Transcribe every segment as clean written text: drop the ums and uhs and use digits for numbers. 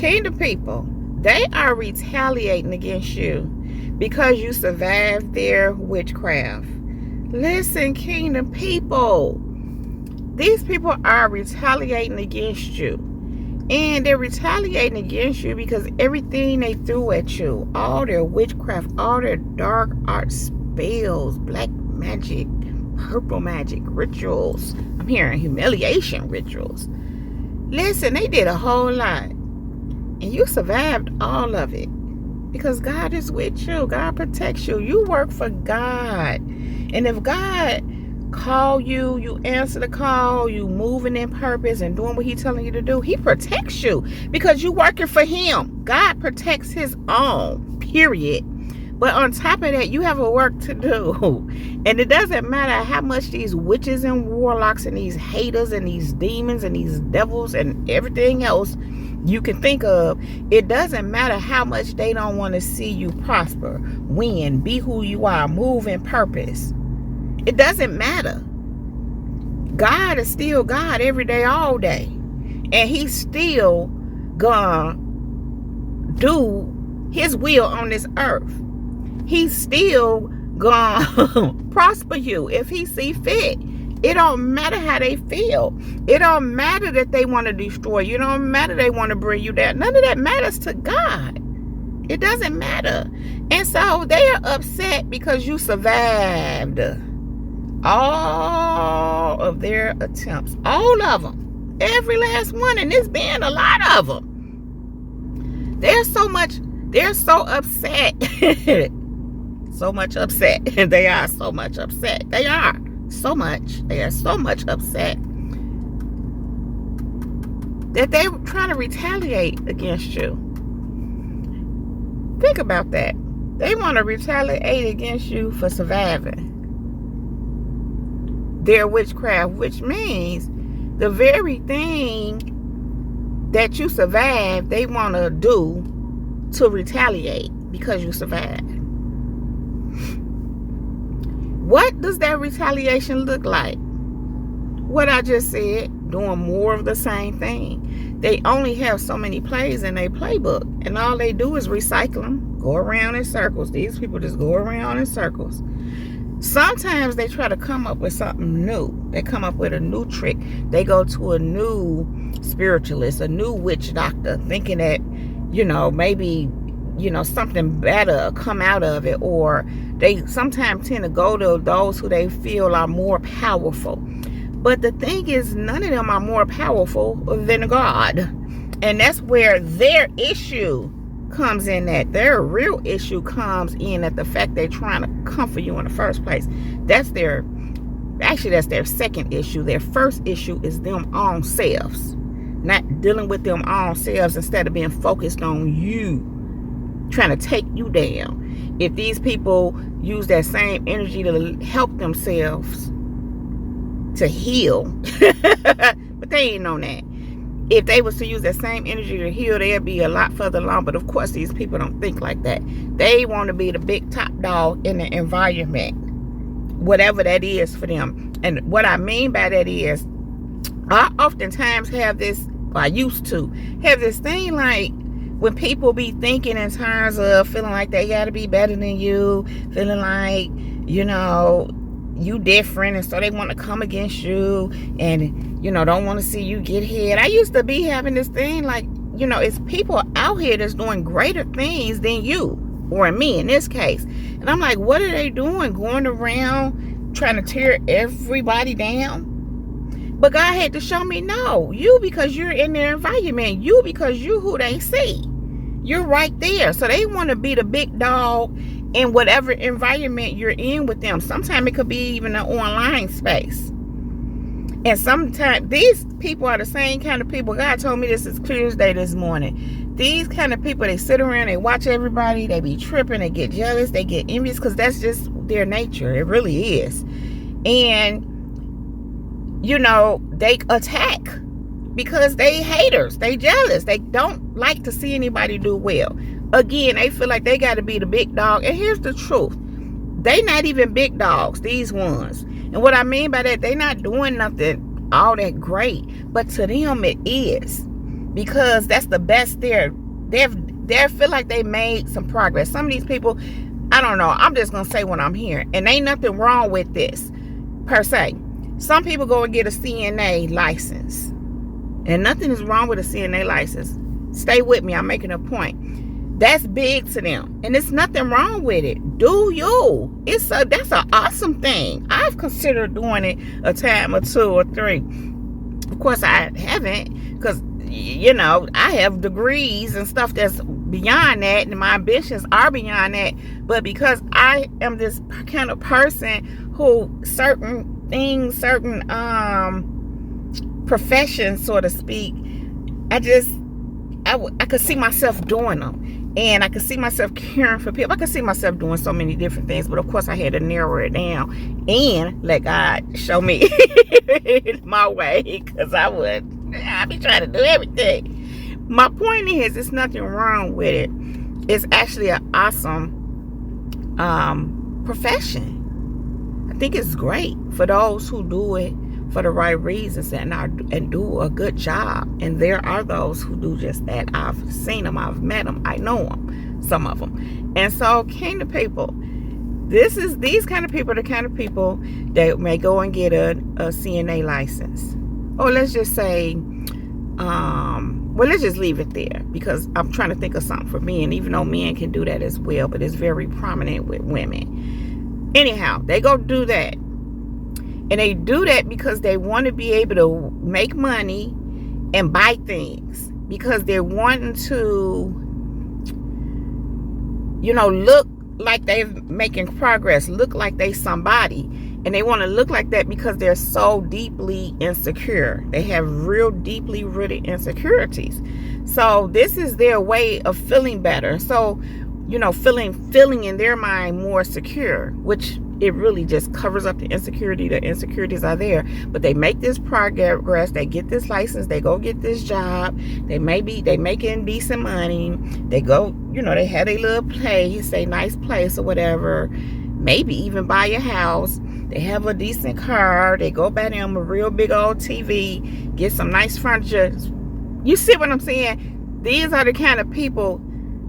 Kingdom people, they are retaliating against you because you survived their witchcraft. Listen, kingdom people, these people are retaliating against you. And they're retaliating against you because everything they threw at you, all their witchcraft, all their dark art spells, black magic, purple magic rituals. I'm hearing humiliation rituals. Listen, they did a whole lot. And you survived all of it. Because God is with you. God protects you. You work for God. And if God call you, you answer the call, you moving in purpose and doing what he's telling you to do, he protects you because you working for him. God protects his own, period. But on top of that, you have a work to do. And it doesn't matter how much these witches and warlocks and these haters and these demons and these devils and everything else you can think of, it doesn't matter how much they don't want to see you prosper, win, be who you are, move in purpose. It doesn't matter. God is still God every day, all day. And he's still gonna do his will on this earth. He's still gonna prosper you if he see fit. It don't matter how they feel. It don't matter that they want to destroy you. It don't matter they want to bring you down. None of that matters to God. It doesn't matter. And so they are upset because you survived all of their attempts. All of them. Every last one. And there's been a lot of them. They're so upset. So much upset. They are so much upset. They are so much upset that they're trying to retaliate against you. Think about that. They want to retaliate against you for surviving their witchcraft, which means the very thing that you survived, they want to do to retaliate because you survived. What does that retaliation look like? What I just said, doing more of the same thing. They only have so many plays in their playbook, and all they do is recycle them, go around in circles. These people just go around in circles. Sometimes they try to come up with something new. They come up with a new trick. They go to a new spiritualist, a new witch doctor, thinking that, maybe, something better come out of it. Or they sometimes tend to go to those who they feel are more powerful. But the thing is, none of them are more powerful than God. And that's where their issue comes in at. Their real issue comes in at the fact they're trying to comfort you in the first place. That's their second issue. Their first issue is them own selves. Not dealing with them own selves instead of being focused on you, trying to take you down. If these people use that same energy to help themselves to heal, but they ain't on that. If they was to use that same energy to heal, they'd be a lot further along. But of course, these people don't think like that. They want to be the big top dog in the environment, whatever that is for them. And what I mean by that is, I oftentimes have this, I used to have this thing like, when people be thinking in terms of feeling like they got to be better than you, feeling like, you different, and so they want to come against you and, don't want to see you get ahead. I used to be having this thing like, it's people out here that's doing greater things than you, or me in this case. And I'm like, what are they doing? Going around trying to tear everybody down? But God had to show me, no, you, because you're in their environment, you, because you who they see. You're right there. So they want to be the big dog in whatever environment you're in with them. Sometimes it could be even an online space. And sometimes these people are the same kind of people. God told me this as clear as day this morning. These kind of people, they sit around, they watch everybody, they be tripping, they get jealous, they get envious, because that's just their nature. It really is. And, they attack because they haters, they jealous, they don't like to see anybody do well. Again, they feel like they got to be the big dog. And here's the truth. They not even big dogs, these ones. And what I mean by that, they not doing nothing all that great. But to them, it is. because that's the best they feel like they made some progress. Some of these people, I don't know, I'm just gonna say what I'm hearing, and ain't nothing wrong with this per se. Some people go and get a CNA license, and nothing is wrong with a CNA license. Stay with me, I'm making a point. That's big to them, and there's nothing wrong with it. Do you? That's an awesome thing. I've considered doing it a time or 2 or 3. Of course, I haven't, because I have degrees and stuff that's beyond that, and my ambitions are beyond that. But because I am this kind of person who certain things, certain professions, so to speak, I could see myself doing them. And I could see myself caring for people. I could see myself doing so many different things. But of course, I had to narrow it down and let God show me my way. Because I'd be trying to do everything. My point is, there's nothing wrong with it. It's actually an awesome profession. I think it's great for those who do it for the right reasons and do a good job. And there are those who do just that. I've seen them, I've met them, I know them, some of them. And so, kind of people, these kind of people are the kind of people that may go and get a CNA license. Or let's just say, let's just leave it there, because I'm trying to think of something for men, even though men can do that as well, but it's very prominent with women. Anyhow, they go do that. And they do that because they want to be able to make money and buy things, because they're wanting to, look like they're making progress, look like they somebody. And they want to look like that because they're so deeply insecure. They have real deeply rooted insecurities. So this is their way of feeling better. So, feeling in their mind more secure, which it really just covers up the insecurity. The insecurities are there, but they make this progress. They get this license. They go get this job. They making decent money. They go, they had a little place, a nice place or whatever. Maybe even buy a house. They have a decent car. They go buy them a real big old TV. Get some nice furniture. You see what I'm saying? These are the kind of people.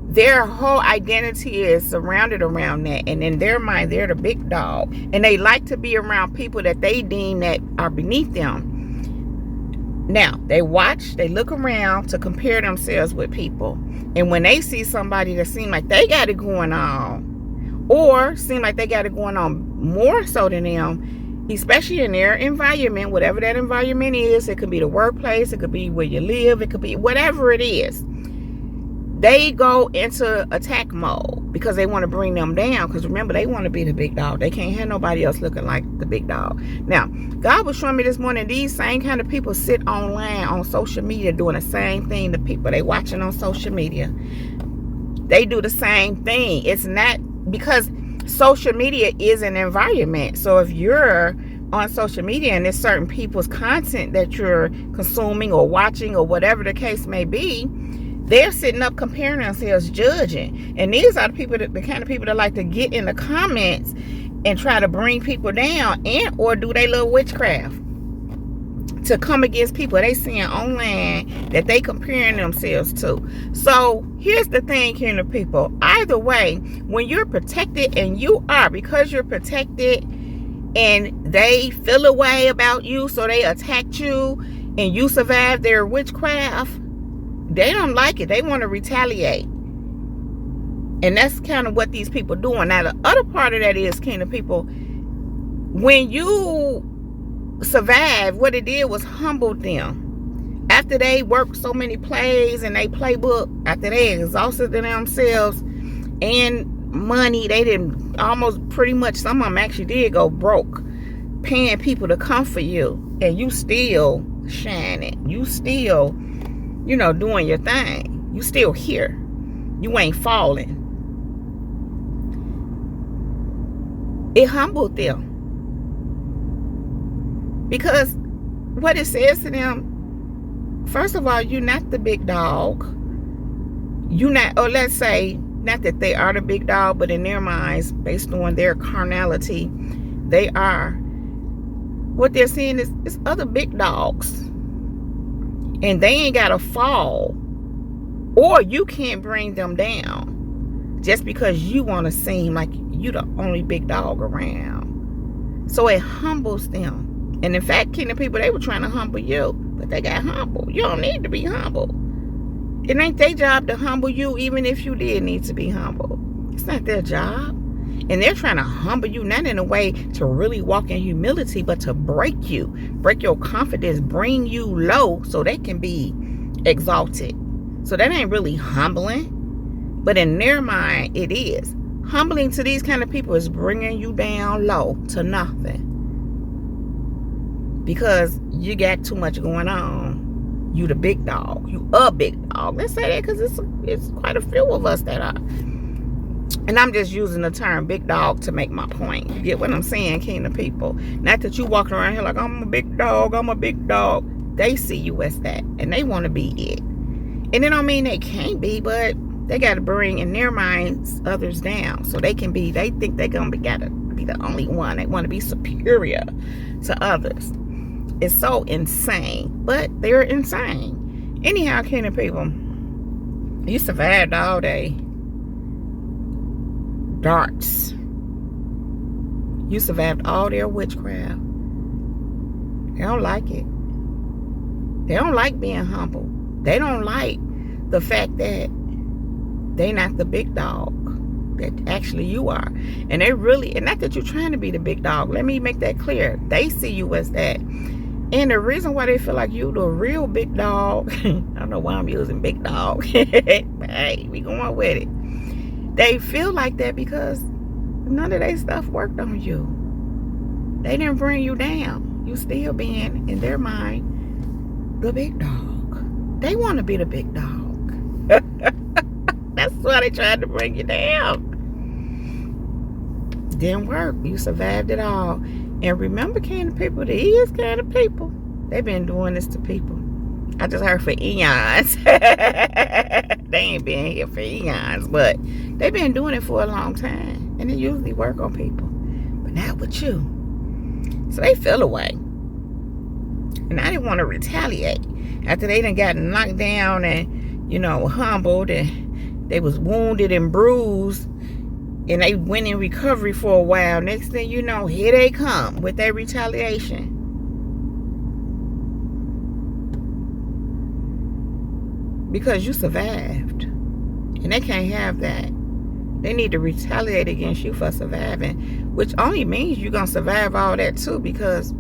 Their whole identity is surrounded around that, and in their mind, they're the big dog, and they like to be around people that they deem that are beneath them. Now, they look around to compare themselves with people, and when they see somebody that seems like they got it going on, or seem like they got it going on more so than them, especially in their environment, whatever that environment is, it could be the workplace, it could be where you live, it could be whatever it is. They go into attack mode because they want to bring them down. Because remember, they want to be the big dog. They can't have nobody else looking like the big dog. Now, God was showing me this morning, these same kind of people sit online on social media doing the same thing. The people they watching on social media, they do the same thing. It's not, because social media is an environment. So if you're on social media and there's certain people's content that you're consuming or watching or whatever the case may be, they're sitting up comparing themselves, judging. And these are the kind of people that like to get in the comments and try to bring people down, and or do they little witchcraft to come against people they seeing online that they comparing themselves to. So here's the thing, kind of people. Either way, when you're protected, and you are, because you're protected, and they feel a way about you, so they attacked you, and you survived their witchcraft, they don't like it. They want to retaliate. And that's kind of what these people doing. Now, the other part of that is, kind of people, when you survive, what it did was humble them. After they worked so many plays and they playbook, after they exhausted themselves and money, they didn't, almost pretty much, some of them actually did go broke, paying people to come for you, and you still shining. You still, doing your thing. You still here. You ain't falling. It humbled them. Because what it says to them, first of all, you're not the big dog. You're not, or let's say, not that they are the big dog, but in their minds, based on their carnality, they are. What they're seeing is other big dogs. And they ain't got to fall. Or you can't bring them down just because you want to seem like you the only big dog around. So it humbles them. And in fact, kingdom people, they were trying to humble you, but they got humble. You don't need to be humble. It ain't their job to humble you, even if you did need to be humble. It's not their job. And they're trying to humble you, not in a way to really walk in humility, but to break you, break your confidence, bring you low so they can be exalted. So that ain't really humbling, but in their mind, it is. Humbling to these kind of people is bringing you down low to nothing because you got too much going on. You the big dog. You a big dog. Let's say that because it's quite a few of us that are. And I'm just using the term big dog to make my point. You get what I'm saying, kingdom people? Not that you walking around here like, I'm a big dog, I'm a big dog. They see you as that, and they want to be it. And it don't mean they can't be, but they got to bring in their minds others down so they can be, they think they're going to gotta be the only one. They want to be superior to others. It's so insane, but they're insane. Anyhow, kingdom people, you survived all day. Darts. You survived all their witchcraft. They don't like it. They don't like being humble. They don't like the fact that they not the big dog that actually you are. And they really, and not that you're trying to be the big dog. Let me make that clear. They see you as that. And the reason why they feel like you the real big dog, I don't know why I'm using big dog. But hey, we going with it. They feel like that because none of their stuff worked on you. They didn't bring you down. You still being, in their mind, the big dog. They want to be the big dog. That's why they tried to bring you down. Didn't work. You survived it all. And remember, kingdom people, these kind of people, they've been doing this to people. I just heard for eons. They ain't been here for eons, but they've been doing it for a long time. And they usually work on people. But not with you. So they feel away. And I didn't want to retaliate. After they done got knocked down and, you know, humbled, and they was wounded and bruised, and they went in recovery for a while. Next thing you know, here they come with their retaliation. Because you survived. And they can't have that. They need to retaliate against you for surviving, which only means you're going to survive all that too, because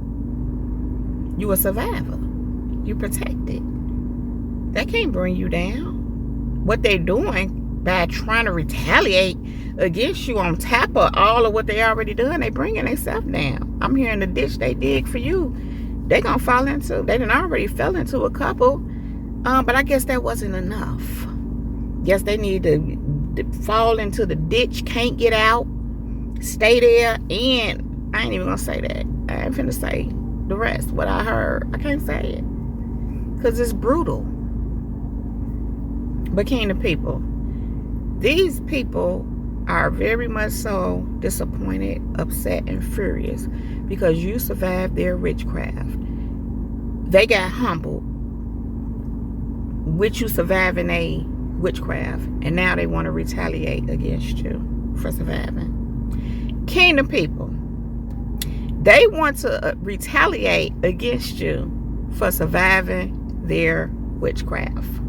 you a survivor. You protected. They can't bring you down. What they're doing by trying to retaliate against you on top of all of what they already done, they bringing themselves down. I'm hearing the ditch they dig for you, they gonna fall into. They done already fell into a couple, but I guess that wasn't enough. Guess they need to fall into the ditch, can't get out, stay there, and I ain't even gonna say that. I ain't finna say the rest, what I heard. I can't say it. Because it's brutal. But kingdom people, these people are very much so disappointed, upset, and furious because you survived their witchcraft. They got humbled with you surviving a witchcraft, and now they want to retaliate against you for surviving. Kingdom people, they want to retaliate against you for surviving their witchcraft.